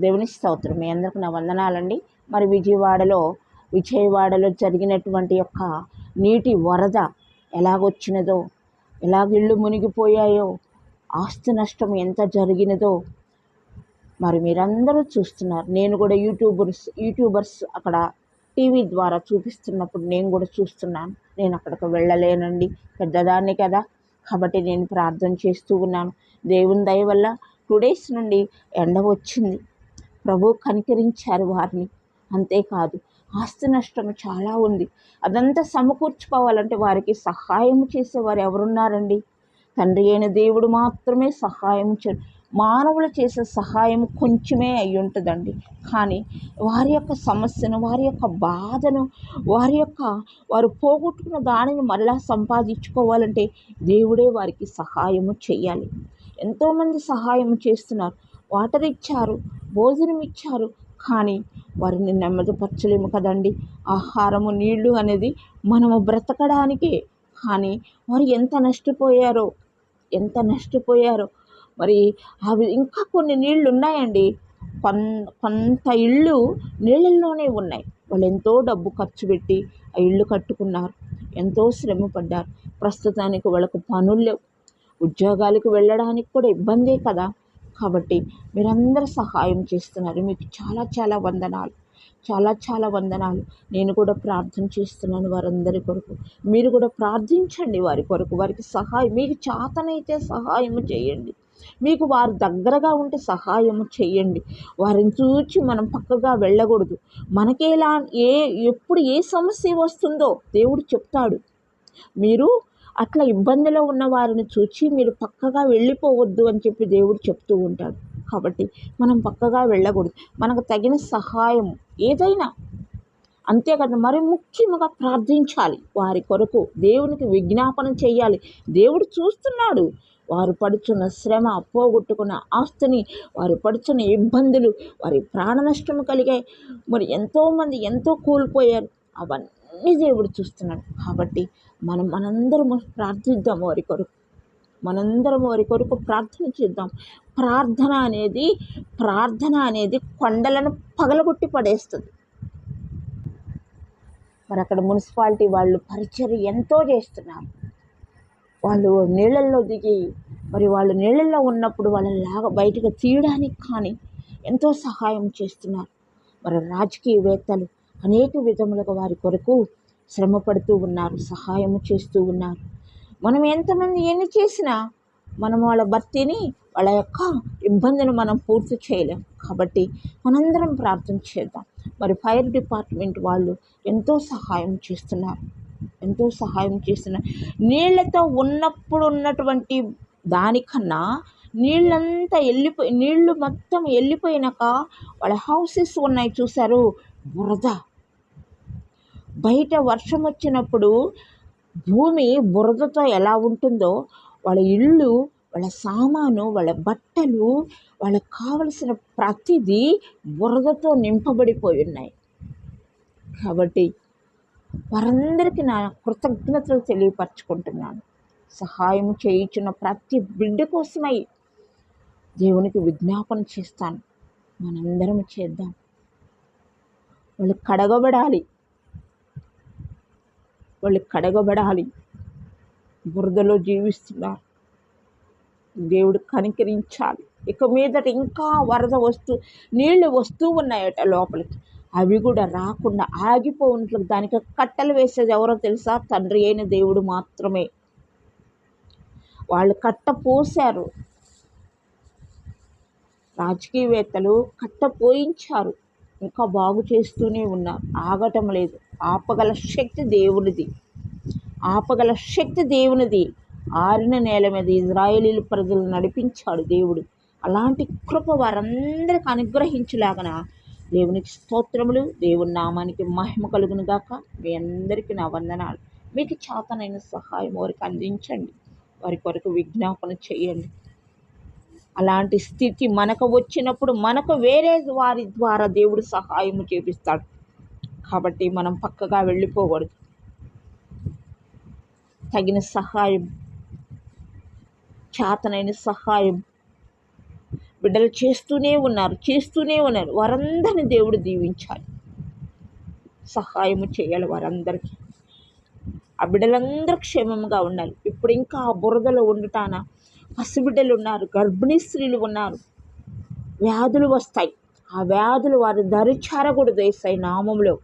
దేవుని స్తోత్రం. మీ అందరికి నా వందనాలండి. మరి విజయవాడలో జరిగినటువంటి యొక్క నీటి వరద ఎలాగొచ్చినదో, ఎలాగ ఇళ్ళు మునిగిపోయాయో, ఆస్తి నష్టం ఎంత జరిగినదో మరి మీరందరూ చూస్తున్నారు. నేను కూడా యూట్యూబర్స్ అక్కడ టీవీ ద్వారా చూపిస్తున్నప్పుడు నేను కూడా చూస్తున్నాను. నేను అక్కడికి వెళ్ళలేనండి, పెద్దదాన్ని కదా. కాబట్టి నేను ప్రార్థన చేస్తూ ఉన్నాను. దేవుని దయ వల్ల 2 days నుండి ఎండ వచ్చింది. ప్రభు కనికరించారు వారిని. అంతేకాదు, ఆస్తి నష్టం చాలా ఉంది. అదంతా సమకూర్చుకోవాలంటే వారికి సహాయం చేసేవారు ఎవరున్నారండి? తండ్రి అయిన దేవుడు మాత్రమే సహాయం మానవులు చేసే సహాయం కొంచెమే అయి ఉంటుందండి. కానీ వారి యొక్క సమస్యను, వారి యొక్క బాధను, వారు పోగొట్టుకున్న దానిని మరలా సంపాదించుకోవాలంటే దేవుడే వారికి సహాయము చేయాలి. ఎంతోమంది సహాయం చేస్తున్నారు. వాటర్ ఇచ్చారు, భోజనం ఇచ్చారు, కానీ వారిని నెమ్మదిపరచలేము కదండి. ఆహారము, నీళ్లు అనేది మనము బ్రతకడానికే. కానీ వారు ఎంత నష్టపోయారో. మరి అవి ఇంకా కొన్ని నీళ్లు ఉన్నాయండి. కొంత ఇళ్ళు నీళ్ళల్లోనే ఉన్నాయి. వాళ్ళు ఎంతో డబ్బు ఖర్చు పెట్టి ఆ ఇళ్ళు కట్టుకున్నారు, ఎంతో శ్రమ పడ్డారు. ప్రస్తుతానికి వాళ్ళకు పనులు లేవు, ఉద్యోగాలకు వెళ్ళడానికి కూడా ఇబ్బందే కదా. కాబట్టి మీరందరూ సహాయం చేస్తున్నారు. మీకు చాలా చాలా వందనాలు, చాలా వందనాలు. నేను కూడా ప్రార్థన చేస్తున్నాను వారందరి కొరకు. మీరు కూడా ప్రార్థించండి వారి కొరకు. వారికి సహాయం, మీకు చేతనైతే సహాయం చేయండి. మీకు వారు దగ్గరగా ఉంటే సహాయము చేయండి. వారిని చూచి మనం పక్కగా వెళ్ళకూడదు. మనకేలా ఎప్పుడు ఏ సమస్య వస్తుందో దేవుడు చెప్తాడు. మీరు అట్లా ఇబ్బందిలో ఉన్న వారిని చూచి మీరు పక్కగా వెళ్ళిపోవద్దు అని చెప్పి దేవుడు చెప్తూ ఉంటాడు. కాబట్టి మనం పక్కగా వెళ్ళకూడదు. మనకు తగిన సహాయం ఏదైనా, అంతేకాదు మరి ముఖ్యంగా ప్రార్థించాలి. వారి కొరకు దేవునికి విజ్ఞాపన చేయాలి. దేవుడు చూస్తున్నాడు. వారు పడుచున్న శ్రమ, పోగొట్టుకున్న ఆస్తిని, వారు పడుచున్న ఇబ్బందులు, వారి ప్రాణ నష్టము కలిగాయి. మరి ఎంతోమంది ఎంతో కోల్పోయారు. అవన్నీ దేవుడు చూస్తున్నాడు. కాబట్టి మనందరము ప్రార్థిద్దాం వారి కొరకు. మనందరం వారి కొరకు ప్రార్థన చేద్దాం. ప్రార్థన అనేది కొండలను పగలగొట్టి పడేస్తుంది. మరి అక్కడ మున్సిపాలిటీ వాళ్ళు పరిచర్య ఎంతో చేస్తున్నారు. వాళ్ళు నీళ్ళల్లో దిగి, మరి వాళ్ళు నీళ్ళల్లో ఉన్నప్పుడు వాళ్ళలాగా బయటకు తీయడానికి కానీ ఎంతో సహాయం చేస్తున్నారు. మరి రాజకీయవేత్తలు అనేక విధములుగా వారి కొరకు శ్రమ పడుతూ ఉన్నారు, సహాయం చేస్తూ ఉన్నారు. మనం ఎంతమంది ఎన్ని చేసినా మనం వాళ్ళ భర్తీని, వాళ్ళ యొక్క ఇబ్బందిని మనం పూర్తి చేయలేం. కాబట్టి మనందరం ప్రార్థన చేద్దాం. మరి ఫైర్ డిపార్ట్మెంట్ వాళ్ళు ఎంతో సహాయం చేస్తున్నారు. నీళ్లతో ఉన్నప్పుడు ఉన్నటువంటి దానికన్నా నీళ్లు మొత్తం వెళ్ళిపోయినాక వాళ్ళ హౌసెస్ ఉన్నాయి చూసారు, బురద. బయట వర్షం వచ్చినప్పుడు భూమి బురదతో ఎలా ఉంటుందో వాళ్ళ ఇళ్ళు, వాళ్ళ సామాను, వాళ్ళ బట్టలు, వాళ్ళకు కావలసిన ప్రతిదీ బురదతో నింపబడిపోయి ఉన్నాయి. కాబట్టి వారందరికీ నా కృతజ్ఞతలు తెలియపరచుకుంటున్నాను. సహాయం చేయించిన ప్రతి బిడ్డ కోసమై దేవునికి విజ్ఞాపన చేస్తాను. మనందరం చేద్దాం. వాళ్ళు కడగబడాలి. బురదలో జీవిస్తున్నారు. దేవుడు కనికరించాలి. ఇక మీదట ఇంకా వరద నీళ్లు వస్తూ ఉన్నాయట లోపలికి. అవి కూడా రాకుండా ఆగిపోయినట్లు దానికి కట్టలు వేసేది ఎవరో తెలుసా? తండ్రి అయిన దేవుడు మాత్రమే. వాళ్ళు కట్ట పోశారు, రాజకీయవేత్తలు కట్ట పోయించారు, ఇంకా బాగు చేస్తూనే ఉన్నారు. ఆగటం లేదు. ఆపగల శక్తి దేవునిది. ఆరిన నేల మీద ఇజ్రాయేలీల ప్రజలు నడిపించాడు దేవుడు. అలాంటి కృప వారందరికి అనుగ్రహించలాగన దేవునికి స్తోత్రములు. దేవుని నామానికి మహిమ కలుగును గాక. మీ అందరికీ నా వందనాలు. మీకు చేతనైన సహాయం వారికి అందించండి. వారి కొరకు విజ్ఞాపన చేయండి. అలాంటి స్థితి మనకు వచ్చినప్పుడు మనకు వేరే వారి ద్వారా దేవుడు సహాయం చేపిస్తాడు. కాబట్టి మనం పక్కగా వెళ్ళిపోకూడదు. తగిన సహాయం, చేతనైన సహాయం బిడ్డలు చేస్తూనే ఉన్నారు. వారందరిని దేవుడు దీవించాలి, సహాయము చేయాలి. వారందరికీ ఆ బిడ్డలందరూ క్షేమంగా ఉండాలి. ఇప్పుడు ఇంకా ఆ బురదలో ఉండటాన పసిబిడ్డలు ఉన్నారు, గర్భిణీ స్త్రీలు ఉన్నారు. వ్యాధులు వస్తాయి, ఆ వ్యాధులు వారు ధరించారకూడదు యేసయ్య నామములో.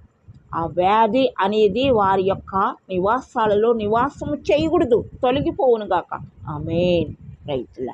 ఆ వ్యాధి అనేది వారి యొక్క నివాసాలలో నివాసము చేయకూడదు, తొలగిపోవును గాక. ఆమేన్. రైతుల